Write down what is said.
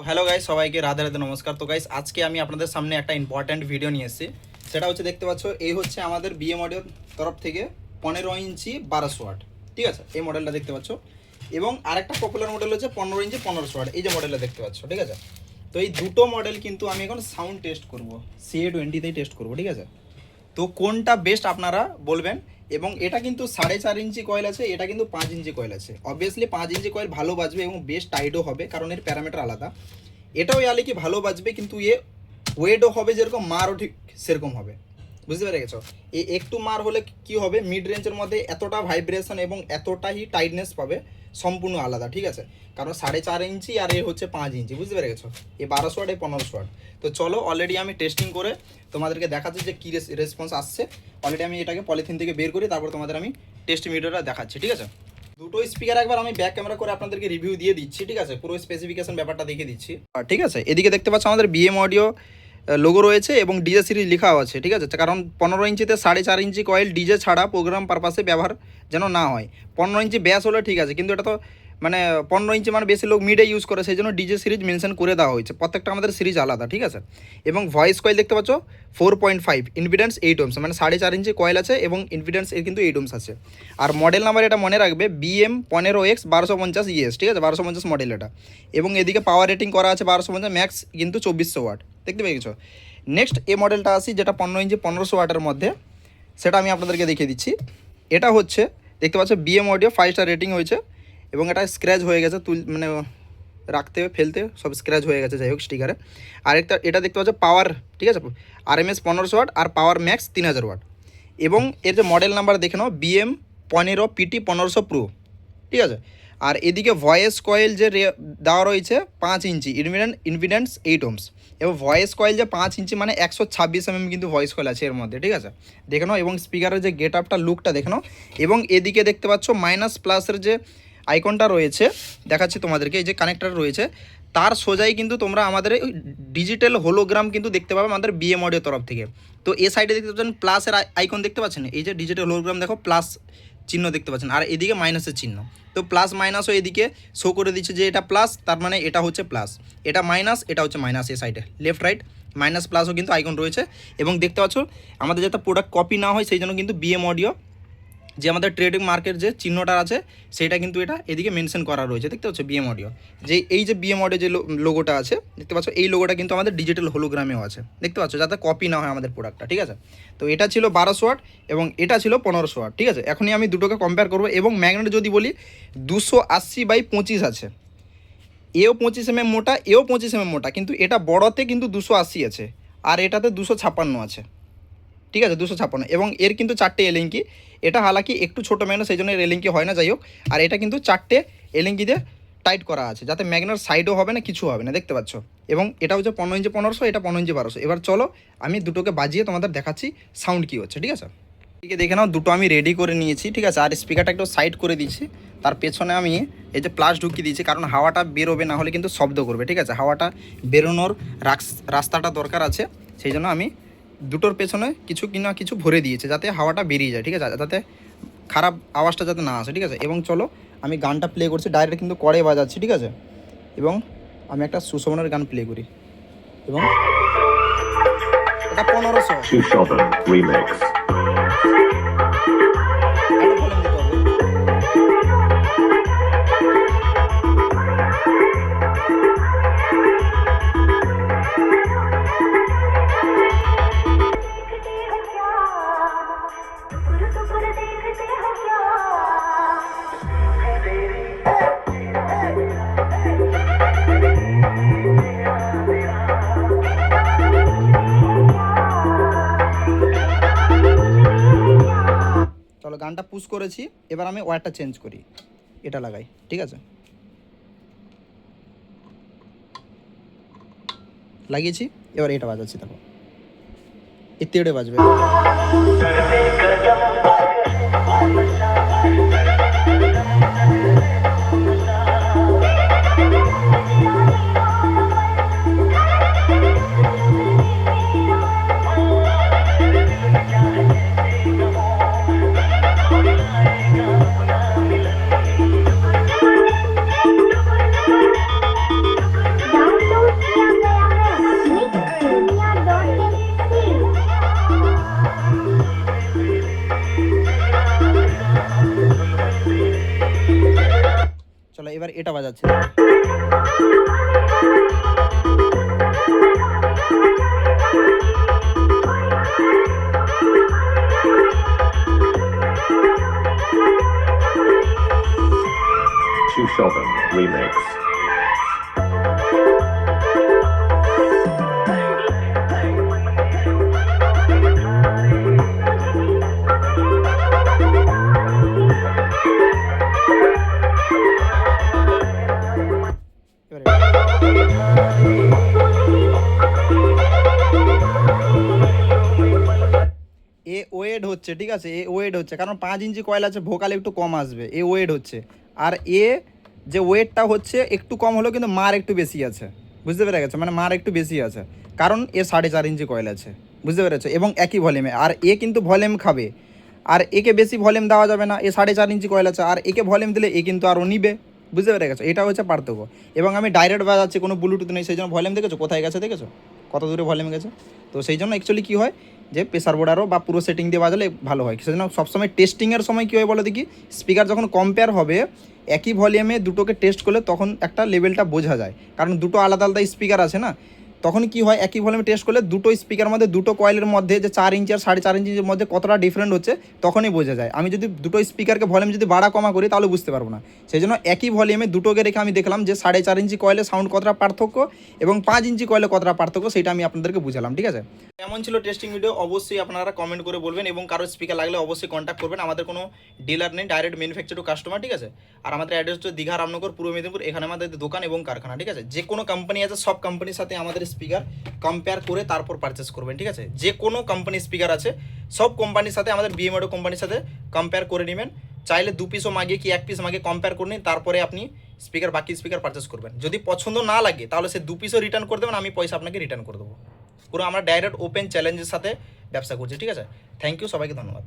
Hello guys, সবাইকে রাধে রাধে নমস্কার। তো গাইস, আজকে আমি আপনাদের সামনে একটা ইম্পর্ট্যান্ট ভিডিও নিয়ে এসেছি। সেটা হচ্ছে দেখতে পাচ্ছ, এই হচ্ছে আমাদের বিএম অডিওর তরফ থেকে 15 ইঞ্চি 1200 ওয়াট। ঠিক আছে, এই মডেলটা দেখতে পাচ্ছ। এবং আরেকটা পপুলার মডেল হচ্ছে 15 ইঞ্চি 1500 ওয়াট, এই যে মডেলটা দেখতে পাচ্ছ। ঠিক আছে, তো এই দুটো মডেল কিন্তু আমি এখন সাউন্ড টেস্ট করব, CA20তেই টেস্ট করব। ঠিক আছে, তো কোনটা বেস্ট আপনারা বলবেন। এবং এটা কিন্তু 4.5 ইঞ্চি কয়েল আছে, এটা কিন্তু 5 ইঞ্চি কয়েল আছে। অবভিয়াসলি 5 ইঞ্চি কয়েল ভালো বাজবে এবং বেস্ট টাইটও হবে, কারণ এর প্যারামিটার আলাদা। এটাও ইয়ালে কি ভালো বাজবে, কিন্তু ওয়েটও হবে যেরকম, মারও ঠিক সেরকম হবে। বুঝতে পেরে গেছো? একটু মার হলে কি হবে, মিড রেঞ্জের মধ্যে এতটা ভাইব্রেশন এবং এতটাই টাইটনেস পাবে, সম্পূর্ণ আলাদা। ঠিক আছে, কারণ 4.5 ইঞ্চি আর এ হচ্ছে 5 ইঞ্চি। বুঝতে পেরে গেছো? এই 1200 ওয়াট, এই 1500 ওয়াট। তো চলো, অলরেডি আমি টেস্টিং করে তোমাদেরকে দেখাচ্ছি যে কী রেসপন্স আসছে। অলরেডি আমি এটাকে পলিথিন থেকে বের করি, তারপর তোমাদের আমি টেস্ট ভিডিওটা দেখাচ্ছি। ঠিক আছে, দুটো স্পিকার একবার আমি ব্যাক ক্যামেরা করে আপনাদেরকে রিভিউ দিয়ে দিচ্ছি। ঠিক আছে, পুরো স্পেসিফিকেশন ব্যাপারটা দেখিয়ে দিচ্ছি। ঠিক আছে, এদিকে দেখতে পাচ্ছ আমাদের বিএম অডিও লোগো রয়েছে এবং ডিজে সিরিজ লেখাও আছে। ঠিক আছে, কারণ 15 ইঞ্চিতে 4.5 ইঞ্চি কয়েল ডিজে ছাড়া প্রোগ্রাম পারপাসে ব্যবহার যেন না হয়। 15 ইঞ্চি ব্যাস হলে ঠিক আছে, কিন্তু এটা তো মানে 15 ইঞ্চি মানে বেশি লোক মিডে ইউজ করে, সেই জন্য ডিজে সিরিজ মেনশন করে দেওয়া হয়েছে। প্রত্যেকটা আমাদের সিরিজ আলাদা। ঠিক আছে, এবং ভয়েস কয়েল দেখতে পাচ্ছ 4.5, ইনভিডেন্স 8 ওহমস, মানে 4.5 ইঞ্চি কয়েল আছে এবং ইনভিডেন্স এর কিন্তু 8 ওহমস আছে। আর মডেল নাম্বার এটা মনে রাখবে, BM 15X 1250 ES। ঠিক আছে, 1250 মডেল এটা। এবং এদিকে পাওয়ার রেটিং করা আছে 1250, ম্যাক্স কিন্তু 2400 ওয়াট। দেখতে পেয়েছো? নেক্সট এই মডেলটা আসি, যেটা 15 ইঞ্চি 1500 ওয়াটের মধ্যে, সেটা আমি আপনাদেরকে দেখিয়ে দিচ্ছি। এটা হচ্ছে দেখতে পাচ্ছ BM অডিও 5 স্টার রেটিং হয়েছে এবং এটা স্ক্র্যাচ হয়ে গেছে, মানে রাখতে ফেলতে সব স্ক্র্যাচ হয়ে গেছে, যাই হোক স্টিকারে। আরেকটা এটা দেখতে পাচ্ছ পাওয়ার, ঠিক আছে, RMS 1500 ওয়াট আর পাওয়ার ম্যাক্স 3000 ওয়াট। এবং এর যে মডেল নাম্বার দেখে নাও, BM 15 PT 1500 Pro। ঠিক আছে, আর এদিকে ভয়েস কয়েল যে দেওয়া রয়েছে 5 ইঞ্চি, ইনভিডেন্স 8 ওহমস। এবং ভয়েস কয়েল যে 5 ইঞ্চি মানে 126 mm কিন্তু ভয়েস কয়েল আছে এর মধ্যে। ঠিক আছে, দেখে নাও। এবং স্পিকারের যে গেট আপটা, লুকটা দেখে নাও। এবং এদিকে দেখতে পাচ্ছ মাইনাস প্লাসের যে আইকনটা রয়েছে, দেখাচ্ছি তোমাদেরকে, এই যে কানেক্টার রয়েছে, তার সোজাই কিন্তু তোমরা আমাদের ডিজিটাল হোলোগ্রাম কিন্তু দেখতে পাবে আমাদের BM অডিও তরফ থেকে। তো এই সাইডে দেখতে পাচ্ছেন প্লাসের আইকন দেখতে পাচ্ছেন, এই যে ডিজিটাল হোলোগ্রাম, দেখো প্লাস চিহ্ন দেখতে পাচ্ছেন, আর এদিকে মাইনাসের চিহ্ন। তো প্লাস মাইনাসও এদিকে শো করে দিচ্ছে যে এটা প্লাস, তার মানে এটা হচ্ছে প্লাস, এটা মাইনাস, এটা হচ্ছে মাইনাস। এই সাইডে লেফট রাইট মাইনাস প্লাসও কিন্তু আইকন রয়েছে। এবং দেখতে পাচ্ছ আমাদের যাতে প্রোডাক্ট কপি না হয়, সেই জন্য কিন্তু BM অডিও যে আমাদের ট্রেডিং মার্কের যে চিহ্নটা আছে, সেটা কিন্তু এটা এদিকে মেনশন করা রয়েছে। দেখতে পাচ্ছ BM অডিও, যে এই যে BM অডিও যে লোগোটা আছে দেখতে পাচ্ছ, এই লোগোটা কিন্তু আমাদের ডিজিটাল হোলোগ্রামেও আছে। দেখতে পাচ্ছ, যাতে কপি না হয় আমাদের প্রোডাক্টটা। ঠিক আছে, তো এটা ছিল 1200 ওয়াট এবং এটা ছিল 1500 ওয়াট। ঠিক আছে, এখনই আমি দুটোকে কম্পেয়ার করবো। এবং ম্যাগনেট যদি বলি, 280/25 আছে। এও 25 mm মোটা, এও 25 mm মোটা, কিন্তু এটা বড়তে কিন্তু 280 আছে আর এটাতে 256 আছে। ঠিক আছে, 256। এবং এর কিন্তু 4টে এলিঙ্কি। এটা হালাকি একটু ছোটো ম্যাগনেট, সেই জন্য এর এলিঙ্কি হয় না, যাই হোক। আর এটা কিন্তু 4টে এলিঙ্কি দিয়ে টাইট করা আছে, যাতে ম্যাগনেট সাইডও হবে না, কিছু হবে না। দেখতে পাচ্ছ? এবং এটা হচ্ছে 15 ইঞ্চি 1500, এটা 15 ইঞ্চি 1200। এবার চলো আমি দুটোকে বাজিয়ে তোমাদের দেখাচ্ছি সাউন্ড কী হচ্ছে। ঠিক আছে, ঠিক আছে, দেখে নাও, দুটো আমি রেডি করে নিয়েছি। ঠিক আছে, আর স্পিকারটা একটু সাইড করে দিয়েছি, তার পেছনে আমি এই যে প্লাস ঢুকিয়ে দিয়েছি, কারণ হাওয়াটা বেরোবে, না হলে কিন্তু শব্দ করবে। ঠিক আছে, হাওয়াটা বেরোনোর রাস্তাটা দরকার আছে, সেই জন্য আমি দুটোর পেছনে কিছু কিনা কিছু ভরে দিয়েছে, যাতে হাওয়াটা বেরিয়ে যায়। ঠিক আছে, যাতে খারাপ আওয়াজটা যাতে না আসে। ঠিক আছে, এবং চলো আমি গানটা প্লে করছি, ডাইরেক্ট কিন্তু করে বাজাচ্ছি। ঠিক আছে, এবং আমি একটা সুশোভনের গান প্লে করি, এবং এটা 1500 Sushobhan Remix. চলো গানটা পুশ করেছি, এবার আমি ওয়্যারটা চেঞ্জ করি, এটা লাগাই। ঠিক আছে, লাগিয়েছি, এবার এটা বাজাচ্ছি, দেখো এতে এটা বাজবে। বাজাচ্ছি। Two Sheldon remix. এ ওয়েট হচ্ছে, ঠিক আছে, এ ওয়েট হচ্ছে, কারণ 5 ইঞ্চি কয়েল আছে, ভোকাল একটু কম আসবে, এ ওয়েট হচ্ছে। আর এ যে ওয়েটটা হচ্ছে একটু কম হলেও কিন্তু মার একটু বেশি আছে, বুঝতে পেরে গেছে, মানে মার একটু বেশি আছে, কারণ এ 4.5 ইঞ্চি কয়েল আছে, বুঝতে পেরেছো, এবং একই ভলিউমে। আর এ কিন্তু ভলিউম খাবে, আর একে বেশি ভলিউম দেওয়া যাবে না, এ 4.5 ইঞ্চি কয়েল আছে, আর একে ভলিউম দিলে এ কিন্তু আরও নিবে, বুঝতে পেরে গেছো, এটা হচ্ছে পার্থক্য। এবং আমি ডাইরেক্ট বাজাচ্ছি, কোনো ব্লুটুথ নেই, সেই জন্য ভলিউম দেখেছো কোথায় গেছে, দেখেছো কত দূরে ভলিউম গেছে। তো সেই জন্য অ্যাকচুয়ালি কী হয় যে প্রেসার বোর্ডারও বা পুরো সেটিং দিয়ে বাজালে ভালো হয়। সেজন্য সবসময় টেস্টিংয়ের সময় কী হয় বলো দেখি, স্পিকার যখন কম্পেয়ার হবে একই ভলিউমে দুটোকে টেস্ট করলে তখন একটা লেভেলটা বোঝা যায়, কারণ দুটো আলাদা আলাদা স্পিকার আছে না, তখন কি হয় একই ভলিউমে টেস্ট করলে দুটো স্পিকার মধ্যে দুটো কয়েলের মধ্যে যে 4 ইঞ্চি আর 4.5 ইঞ্চির মধ্যে কতটা ডিফারেন্ট হচ্ছে তখনই বোঝা যায়। আমি যদি দুটো স্পিকারকে ভলিউম যদি বাড়া কমা করি তাহলে বুঝতে পারবো না। সেই জন্য একই ভলিউমে দুটোকে রেখে আমি দেখলাম যে 4.5 ইঞ্চি কয়েলে সাউন্ড কতটা পার্থক্য এবং 5 ইঞ্চি কয়েলে কতটা পার্থক্য, সেটা আমি আপনাদেরকে বুঝালাম, ঠিক আছে। কেমন ছিল টেস্টিং ভিডিও অবশ্যই আপনারা কমেন্ট করে বলবেন, এবং কারো স্পিকার লাগলে অবশ্যই কন্ট্যাক্ট করবেন। আমাদের কোনো ডিলার নেই, ডাইরেক্ট ম্যানুফ্যাকচার টু কাস্টমার, ঠিক আছে। আর আমাদের অ্যাড্রেস হচ্ছে দীঘা, রামনগর, পূর্ব মেদিনীপুর, এখানে আমাদের দোকান এবং কারখানা, ঠিক আছে। যে কোনো কোম্পানি আছে সব কোম্পানির সাথে আমাদের স্পিকার কম্পেয়ার করে তারপর পারচেস করবেন, ঠিক আছে। যে কোনো কোম্পানি স্পিকার আছে সব কোম্পানির সাথে আমাদের বিএম অডিও কোম্পানির সাথে কম্পেয়ার করে নেবেন। চাইলে 2 পিসও মাগে কি 1 পিস মাগে কম্পেয়ার করে নিন, তারপরে আপনি স্পিকার বাকি স্পিকার পারচেস করবেন। যদি পছন্দ না লাগে তাহলে সে 2 পিসও রিটার্ন করে দেবেন, আমি পয়সা আপনাকে রিটার্ন করে দেবো। পুরো আমরা ডাইরেক্ট ওপেন চ্যালেঞ্জের সাথে ব্যবসা করছি, ঠিক আছে। থ্যাংক ইউ, সবাইকে ধন্যবাদ।